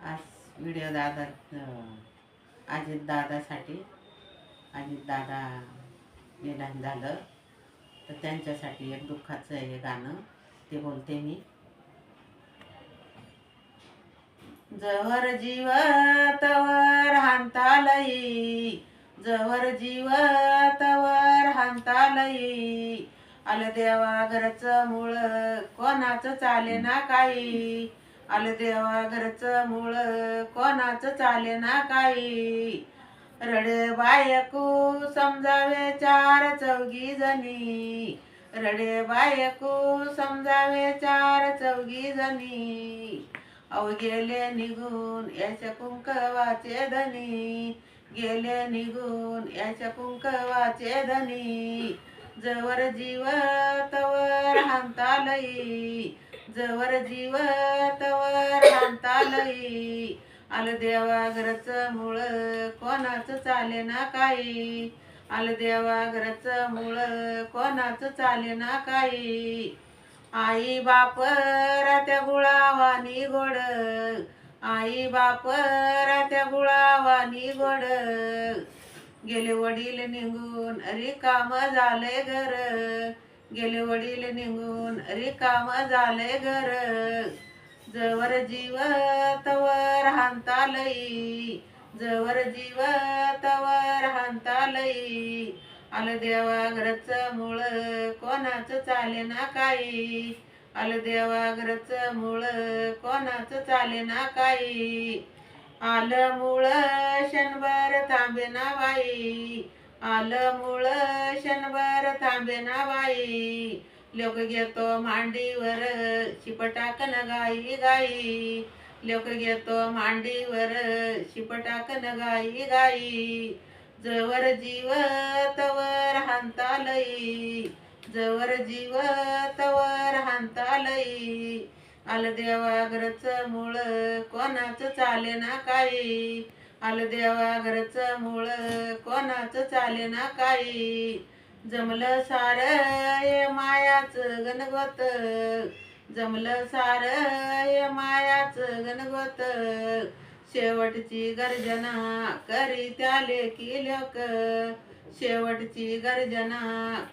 आज व्हिडिओ दादा अजित दादासाठी अजित दादा निधन झालं तर त्यांच्यासाठी एक दुःखाचं हे गाणं ते बोलते मी. जवर जीव तवर हांतालई, जवर जीव तवर हांतालई, आलं देवा घरचं मूळ कोणाचं चाले ना काही, आलं देवा घरचं मूळ कोणाचं चाले ना काही. रडे बायकू समजावे चार चौघी जणी, रडे बायकू समजावे चार चौघी जणी, अव गेले निघून याच्या कुंकवाचे धनी, गेले निघून याच्या कुंकवाचे धनी. जवर जीव तवर हांतालई, जवर जीव तवर हांतालई, आलं देवा घरचं मूळ कोणाचं चाले ना काही, आलं देवा घरचं मूळ कोणाचं चाले ना काही. आई बाप रात्या गुळावानी गोड, आई बाप रात्या गुळावानी गोड, गेले वडील निघून रिकाम झाले घर, गेले वडील निघून रिकाम झाले घर. जवर जीव तवर हांतालई, जवर जीव तवर हांतालई, आलं देवा घरचं मूळ कोणाचं चाले ना काही, आलं देवा घरचं मूळ कोणाचं चाले ना काही. आलं मूळ शनभर थांबे ना बाई, आलं मूळ शनभर थांबे ना बाई, लोक घेतो मांडीवर शिपटाकन गाई गाई, लोक घेतो मांडीवर शिपटाकन गाई गाई. जवर जीव तवर हांतालई, जवर जीव तवर हांतालई, आलं देवा घरचं मूळ कोणाचं चाले ना काही, आलं देवा घरचं मूळ कोणाचं चाले ना काही. जमलं सार ये मायाचं गणगोत, जमलं सार ये मायाचं गणगोत, शेवटची गर्जना करी त्याले की लोक, शेवटची गर्जना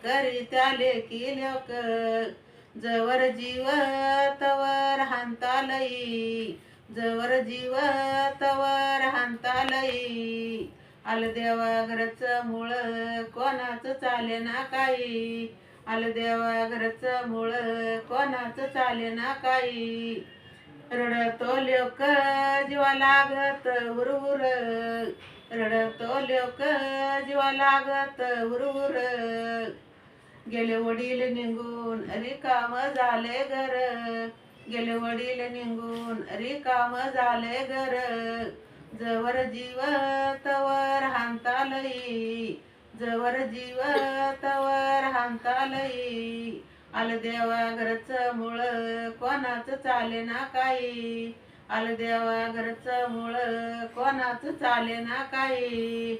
करी त्याले की लोक. जवर जीव तवर हांतालई, जवर जीव तवर हांतालई, आलं देवा घरचं मूळ कोणाचं चाले ना काही, आलं देवा घरचं मूळ कोणाचं चाले ना काही. रडतो लोक जीवा लागत उरउर, रडतो लोक जीवा लागत उरउर, गेले वडील निघून रिकाम झाले घर, गेले वडील निघून रिकाम झाले घर. जवर जीव तवर हांतालई, जवर जीव तवर हांतालई, आलं देवा घरचं मूळ कोणाचं चाले ना काही, आलं देवा घरचं मूळ कोणाचं चाले ना काही.